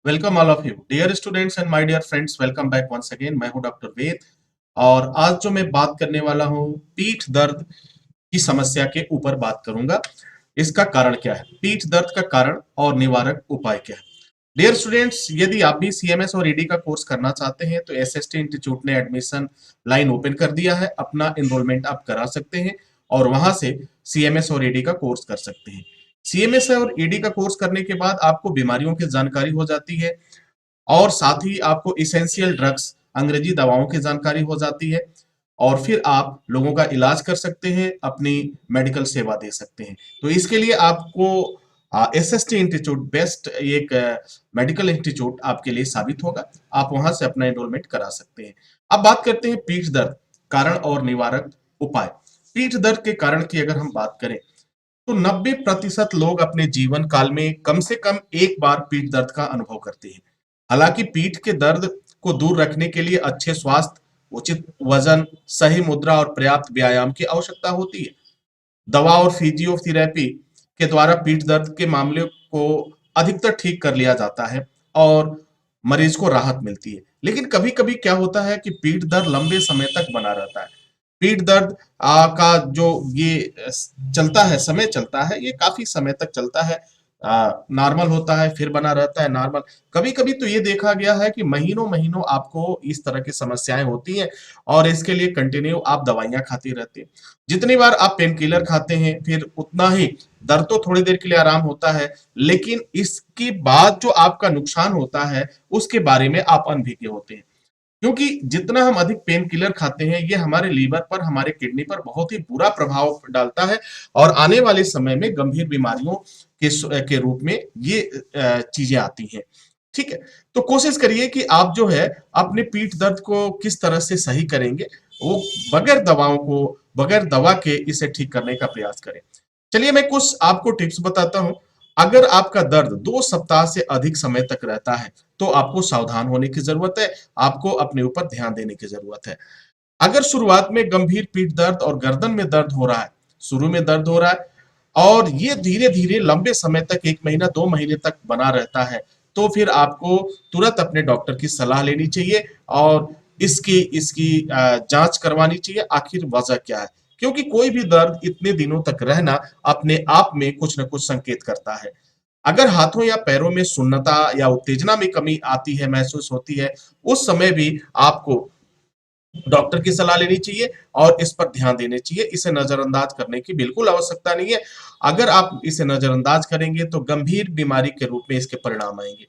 Welcome all of you dear students and my dear friends. Welcome back once again. मैं हूं doctor वेद और आज जो मैं बात करने वाला हूं पीठ दर्द की समस्या के ऊपर बात करूंगा। इसका कारण क्या है, पीठ दर्द का कारण और निवारक उपाय क्या है। डियर स्टूडेंट्स, यदि आप भी सीएमएस और ईडी का कोर्स करना चाहते हैं तो एसएसटी इंस्टीट्यूट ने एडमिशन लाइन ओपन कर दिया है। अपना एनरोलमेंट आप करा सकते हैं और वहां से सीएमएस और ईडी का कोर्स कर सकते हैं। सीएमएस और ईडी का कोर्स करने के बाद आपको बीमारियों की जानकारी हो जाती है और साथ ही आपको इसेंशियल ड्रग्स अंग्रेजी दवाओं की जानकारी हो जाती है और फिर आप लोगों का इलाज कर सकते हैं, अपनी मेडिकल सेवा दे सकते हैं। तो इसके लिए आपको एसएसटी इंस्टीट्यूट बेस्ट एक मेडिकल इंस्टीट्यूट आपके लिए साबित होगा। आप वहां से अपना एनरोलमेंट करा सकते हैं। अब बात करते हैं पीठ दर्द कारण और निवारक उपाय। पीठ दर्द के कारण की अगर हम बात करें तो 90% लोग अपने जीवन काल में कम से कम एक बार पीठ दर्द का अनुभव करते हैं। हालांकि पीठ के दर्द को दूर रखने के लिए अच्छे स्वास्थ्य, उचित वजन, सही मुद्रा और पर्याप्त व्यायाम की आवश्यकता होती है। दवा और फिजियोथेरेपी के द्वारा पीठ दर्द के मामले को अधिकतर ठीक कर लिया जाता है और मरीज को राहत मिलती है। लेकिन कभी-कभी क्या होता है कि पीठ दर्द लंबे समय तक बना रहता है। पीठ दर्द का जो ये चलता है, समय चलता है, ये काफी समय तक चलता है। नॉर्मल होता है फिर बना रहता है नॉर्मल। कभी-कभी तो ये देखा गया है कि महीनों-महीनों आपको इस तरह की समस्याएं होती हैं और इसके लिए कंटिन्यू आप दवाइयां खाते रहते हैं। जितनी बार आप पेन किलर खाते हैं फिर उतना ही दर्द तो थोड़ी देर के लिए आराम होता है, लेकिन इसके बाद जो आपका नुकसान होता है उसके बारे में आप अनभिज्ञ होते हैं। क्योंकि जितना हम अधिक पेन किलर खाते हैं ये हमारे लीवर पर, हमारे किडनी पर बहुत ही बुरा प्रभाव डालता है और आने वाले समय में गंभीर बीमारियों के रूप में ये चीजें आती हैं। ठीक है, तो कोशिश करिए कि आप जो है अपने पीठ दर्द को किस तरह से सही करेंगे, वो बगैर दवा के इसे ठीक करने का प्रयास करें। चलिए मैं कुछ आपको टिप्स बताता हूं। अगर आपका दर्द 2 सप्ताह से अधिक समय तक रहता है तो आपको सावधान होने की जरूरत है, आपको अपने ऊपर ध्यान देने की जरूरत है। अगर शुरुआत में गंभीर पीठ दर्द और गर्दन में दर्द हो रहा है, शुरू में दर्द हो रहा है और ये धीरे धीरे लंबे समय तक 1 महीना 2 महीने तक बना रहता है, तो फिर आपको तुरंत अपने डॉक्टर की सलाह लेनी चाहिए और इसकी इसकी जांच करवानी चाहिए आखिर वजह क्या है। क्योंकि कोई भी दर्द इतने दिनों तक रहना अपने आप में कुछ न कुछ संकेत करता है। अगर हाथों या पैरों में सुन्नता या उत्तेजना में कमी आती है, महसूस होती है, उस समय भी आपको डॉक्टर की सलाह लेनी चाहिए और इस पर ध्यान देने चाहिए। इसे नजरअंदाज करने की बिल्कुल आवश्यकता नहीं है। अगर आप इसे नजरअंदाज करेंगे तो गंभीर बीमारी के रूप में इसके परिणाम आएंगे।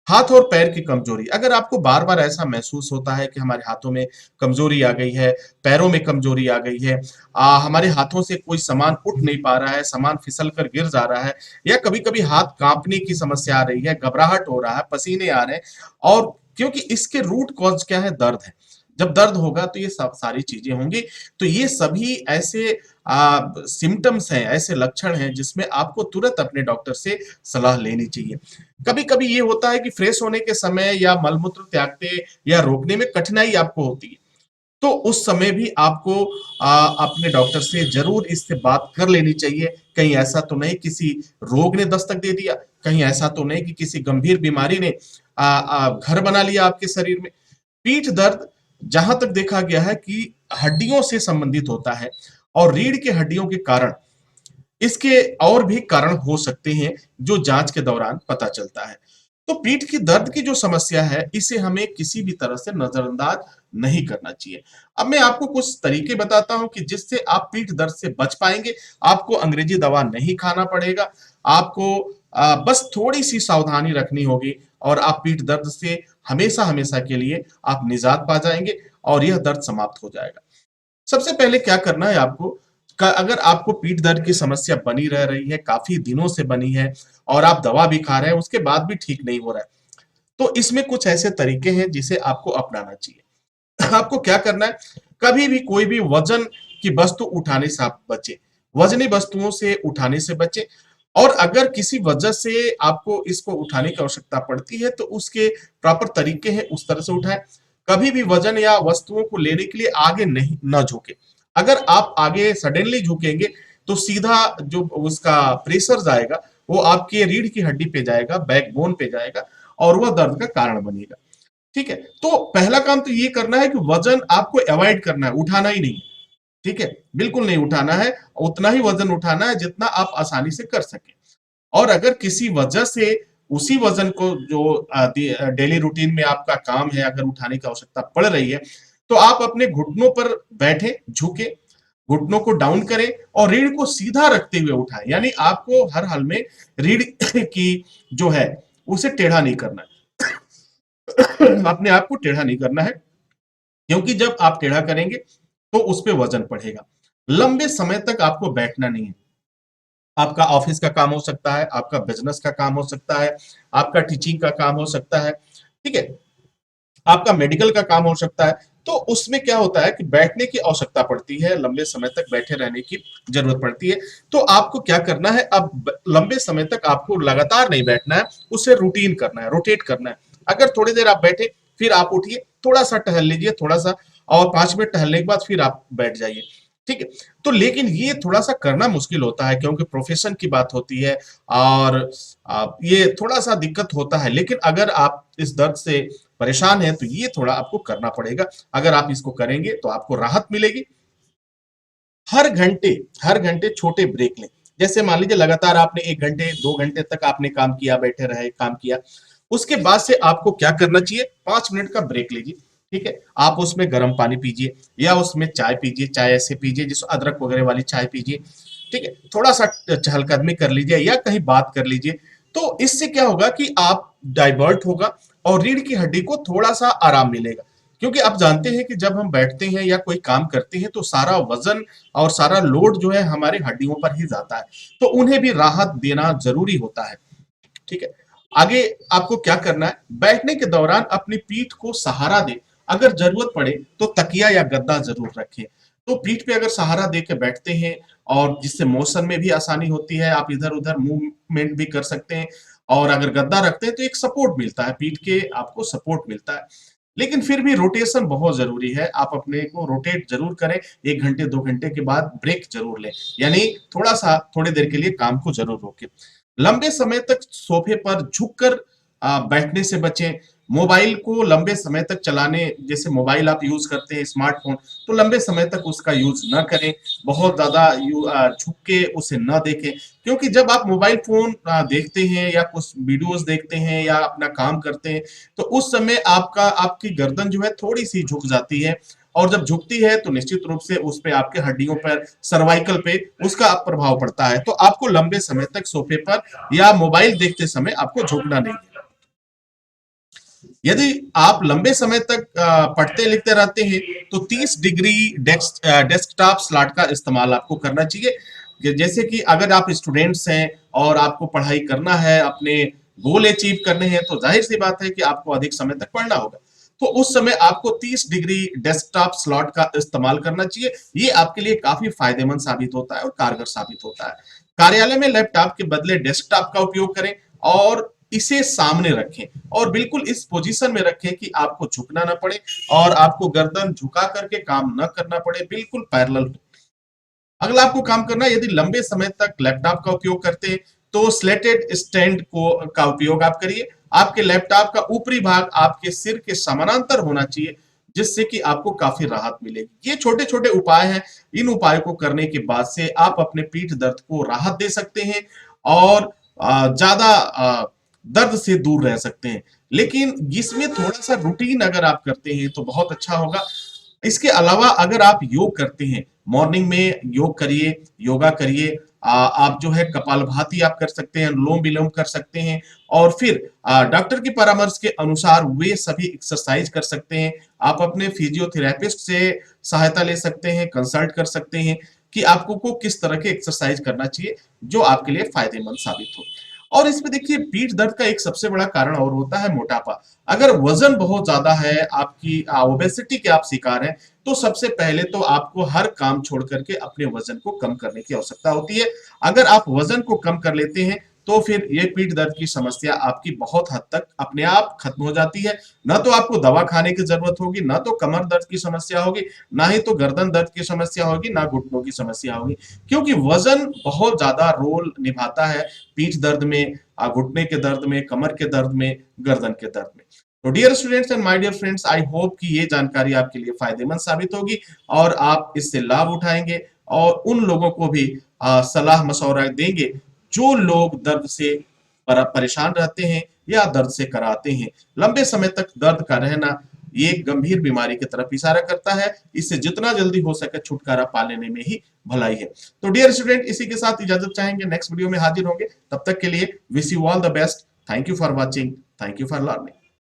हाथ और पैर की कमजोरी, अगर आपको बार बार ऐसा महसूस होता है कि हमारे हाथों में कमजोरी आ गई है, पैरों में कमजोरी आ गई है, हमारे हाथों से कोई सामान उठ नहीं पा रहा है, सामान फिसल कर गिर जा रहा है, या कभी कभी हाथ कांपने की समस्या आ रही है, घबराहट हो रहा है, पसीने आ रहे हैं, और क्योंकि इसके रूट कॉज क्या है, दर्द है। जब दर्द होगा तो ये सब सारी चीजें होंगी। तो ये सभी ऐसे सिम्टम्स हैं, ऐसे लक्षण हैं जिसमें आपको तुरंत अपने डॉक्टर से सलाह लेनी चाहिए। कभी कभी ये होता है कि फ्रेश होने के समय या मलमूत्र त्यागते या रोकने में कठिनाई आपको होती है, तो उस समय भी आपको अपने डॉक्टर से जरूर इससे बात कर लेनी चाहिए। कहीं ऐसा तो नहीं किसी रोग ने दस्तक दे दिया, कहीं ऐसा तो नहीं कि किसी गंभीर बीमारी ने घर बना लिया आपके शरीर में। पीठ दर्द जहां तक देखा गया है कि हड्डियों से संबंधित होता है और रीढ़ की हड्डियों के कारण इसके और भी कारण हो सकते हैं जो जांच के दौरान पता चलता है। तो पीठ की दर्द की जो समस्या है इसे हमें किसी भी तरह से नजरअंदाज नहीं करना चाहिए। अब मैं आपको कुछ तरीके बताता हूं कि जिससे आप पीठ दर्द से बच पाएंगे। आपको अंग्रेजी दवा नहीं खाना पड़ेगा, आपको बस थोड़ी सी सावधानी रखनी होगी और आप पीठ दर्द से हमेशा हमेशा के लिए आप निजात पा जाएंगे और यह दर्द समाप्त हो जाएगा। सबसे पहले क्या करना है आपको, अगर आपको पीठ दर्द की समस्या बनी रह रही है, काफी दिनों से बनी है और आप दवा भी खा रहे हैं उसके बाद भी ठीक नहीं हो रहा है, तो इसमें कुछ ऐसे तरीके हैं जिसे आपको अपनाना चाहिए। आपको क्या करना है, कभी भी कोई भी वजन की वस्तु उठाने से आप बचे, वजनी वस्तुओं से उठाने से बचे। और अगर किसी वजह से आपको इसको उठाने की आवश्यकता पड़ती है तो उसके प्रॉपर तरीके हैं, उस तरह से उठाएं। कभी भी वजन या वस्तुओं को लेने के लिए आगे नहीं न झुके। अगर आप आगे सडनली झुकेंगे तो सीधा जो उसका प्रेशर जाएगा वो आपके रीढ़ की हड्डी पे जाएगा, बैकबोन पे जाएगा और वह दर्द का कारण बनेगा। ठीक है, तो पहला काम तो ये करना है कि वजन आपको अवॉइड करना है, उठाना ही नहीं। ठीक है, बिल्कुल नहीं उठाना है, उतना ही वजन उठाना है जितना आप आसानी से कर सकें। और अगर किसी वजह से उसी वजन को जो डेली रूटीन में आपका काम है अगर उठाने की आवश्यकता पड़ रही है, तो आप अपने घुटनों पर बैठे, झुके, घुटनों को डाउन करें और रीढ़ को सीधा रखते हुए उठाएं। यानी आपको हर हाल में रीढ़ की जो है उसे टेढ़ा नहीं करना है। अपने आप को टेढ़ा नहीं करना है, क्योंकि जब आप टेढ़ा करेंगे तो उस पे वजन बढ़ेगा। लंबे समय तक आपको बैठना नहीं है। आपका ऑफिस का काम हो सकता है, आपका बिजनेस का काम हो सकता है, आपका टीचिंग का काम हो सकता है, ठीक है, आपका मेडिकल का काम हो सकता है। तो उसमें क्या होता है कि बैठने की आवश्यकता पड़ती है, लंबे समय तक बैठे रहने की जरूरत पड़ती है। तो आपको क्या करना है, अब लंबे समय तक आपको लगातार नहीं बैठना है, उसे रूटीन करना है, रोटेट करना है। अगर थोड़ी देर आप बैठे, फिर आप उठिए, थोड़ा सा टहल लीजिए, थोड़ा सा, और 5 मिनट टहलने के बाद फिर आप बैठ जाइए। ठीक है, तो लेकिन ये थोड़ा सा करना मुश्किल होता है क्योंकि प्रोफेशन की बात होती है और ये थोड़ा सा दिक्कत होता है। लेकिन अगर आप इस दर्द से परेशान है तो ये थोड़ा आपको करना पड़ेगा। अगर आप इसको करेंगे तो आपको राहत मिलेगी। हर घंटे, हर घंटे छोटे ब्रेक लें। जैसे मान लीजिए लगातार आपने 1 घंटे 2 घंटे तक आपने काम किया, बैठे रहे, काम किया, उसके बाद से आपको क्या करना चाहिए, 5 मिनट का ब्रेक लीजिए। ठीक है, आप उसमें गर्म पानी पीजिए या उसमें चाय पीजिए, चाय ऐसे पीजिए जिस अदरक वगैरह वाली चाय पीजिए। ठीक है, थोड़ा सा चहलकदमी कर लीजिए या कहीं बात कर लीजिए। तो इससे क्या होगा कि आप डाइवर्ट होगा और रीढ़ की हड्डी को थोड़ा सा आराम मिलेगा। क्योंकि आप जानते हैं कि जब हम बैठते हैं या कोई काम करते हैं तो सारा वजन और सारा लोड जो है हमारे हड्डियों पर ही जाता है, तो उन्हें भी राहत देना जरूरी होता है। ठीक है, आगे आपको क्या करना है, बैठने के दौरान अपनी पीठ को सहारा दे, अगर जरूरत पड़े तो तकिया या गद्दा जरूर रखें। तो पीठ पे अगर सहारा दे के बैठते हैं और जिससे मोशन में भी आसानी होती है, आप इधर उधर मूवमेंट भी कर सकते हैं। और अगर गद्दा रखते हैं तो एक सपोर्ट मिलता है, पीठ के आपको सपोर्ट मिलता है। लेकिन फिर भी रोटेशन बहुत जरूरी है, आप अपने को रोटेट जरूर करें। 1 घंटे 2 घंटे के बाद ब्रेक जरूर लें, यानी थोड़ा सा थोड़ी देर के लिए काम को जरूर रोकें। लंबे समय तक सोफे पर झुककर बैठने से बचें। मोबाइल को लंबे समय तक चलाने, जैसे मोबाइल आप यूज करते हैं स्मार्टफोन, तो लंबे समय तक उसका यूज न करें। बहुत ज्यादा झुक के उसे न देखें, क्योंकि जब आप मोबाइल फोन देखते हैं या कुछ वीडियोस देखते हैं या अपना काम करते हैं, तो उस समय आपकी गर्दन जो है थोड़ी सी झुक जाती है। और जब झुकती है तो निश्चित रूप से उस पे आपके हड्डियों पर, सर्वाइकल पे उसका प्रभाव पड़ता है। तो आपको लंबे समय तक सोफे पर या मोबाइल देखते समय आपको झुकना नहीं है। यदि आप लंबे समय तक पढ़ते लिखते रहते हैं तो 30 डिग्री डेस्कटॉप स्लॉट का इस्तेमाल आपको करना चाहिए। जैसे कि अगर आप स्टूडेंट्स हैं और आपको पढ़ाई करना है, अपने गोल अचीव करने हैं, तो जाहिर सी बात है कि आपको अधिक समय तक पढ़ना होगा। तो उस समय आपको 30 डिग्री डेस्कटॉप स्लॉट का इस्तेमाल करना चाहिए। ये आपके लिए काफी फायदेमंद साबित होता है और कारगर साबित होता है। कार्यालय में लैपटॉप के बदले डेस्कटॉप का उपयोग करें और इसे सामने रखें और बिल्कुल इस पोजीशन में रखें कि आपको झुकना ना पड़े और आपको गर्दन झुका करके काम न करना पड़े, बिल्कुल पैरेलल हो। अगला आपको काम करना है, यदि लंबे समय तक लैपटॉप का उपयोग करते हैं तो स्लेटेड स्टैंड को का उपयोग आप करिए। आपके लैपटॉप का ऊपरी भाग आपके सिर के समानांतर होना चाहिए, जिससे कि आपको काफी राहत मिलेगी। ये छोटे छोटे उपाय हैं, इन उपायों को करने के बाद से आप अपने पीठ दर्द को राहत दे सकते हैं और ज्यादा दर्द से दूर रह सकते हैं। लेकिन इसमें थोड़ा सा रूटीन अगर आप करते हैं तो बहुत अच्छा होगा। इसके अलावा अगर आप योग करते हैं, मॉर्निंग में योग करिए, योगा करिए, आप जो है कपालभाति आप कर सकते हैं, अनुलोम विलोम कर सकते हैं और फिर डॉक्टर की परामर्श के अनुसार वे सभी एक्सरसाइज कर सकते हैं। आप अपने फिजियोथेरेपिस्ट से सहायता ले सकते हैं, कंसल्ट कर सकते हैं कि आपको को किस तरह के एक्सरसाइज करना चाहिए जो आपके लिए फायदेमंद साबित हो। और इसमें देखिए, पीठ दर्द का एक सबसे बड़ा कारण और होता है मोटापा। अगर वजन बहुत ज्यादा है, आपकी ओबेसिटी के आप शिकार हैं, तो सबसे पहले तो आपको हर काम छोड़ करके अपने वजन को कम करने की आवश्यकता होती है। अगर आप वजन को कम कर लेते हैं तो फिर ये पीठ दर्द की समस्या आपकी बहुत हद तक अपने आप खत्म हो जाती है। ना तो आपको दवा खाने की जरूरत होगी, ना तो कमर दर्द की समस्या होगी, ना ही तो गर्दन दर्द की समस्या होगी, ना घुटनों की समस्या होगी। क्योंकि वजन बहुत ज्यादा रोल निभाता है पीठ दर्द में, घुटने के दर्द में, कमर के दर्द में, गर्दन के दर्द में। तो dear students and my dear friends, I hope कि ये जानकारी आपके लिए फायदेमंद साबित होगी और आप इससे लाभ उठाएंगे और उन लोगों को भी सलाह मशवरा देंगे जो लोग दर्द से परेशान रहते हैं या दर्द से कराते हैं। लंबे समय तक दर्द का रहना ये एक गंभीर बीमारी की तरफ इशारा करता है। इससे जितना जल्दी हो सके छुटकारा पा लेने में ही भलाई है। तो डियर स्टूडेंट, इसी के साथ इजाजत चाहेंगे, नेक्स्ट वीडियो में हाजिर होंगे। तब तक के लिए wish you all the best. Thank you for watching, thank you for learning.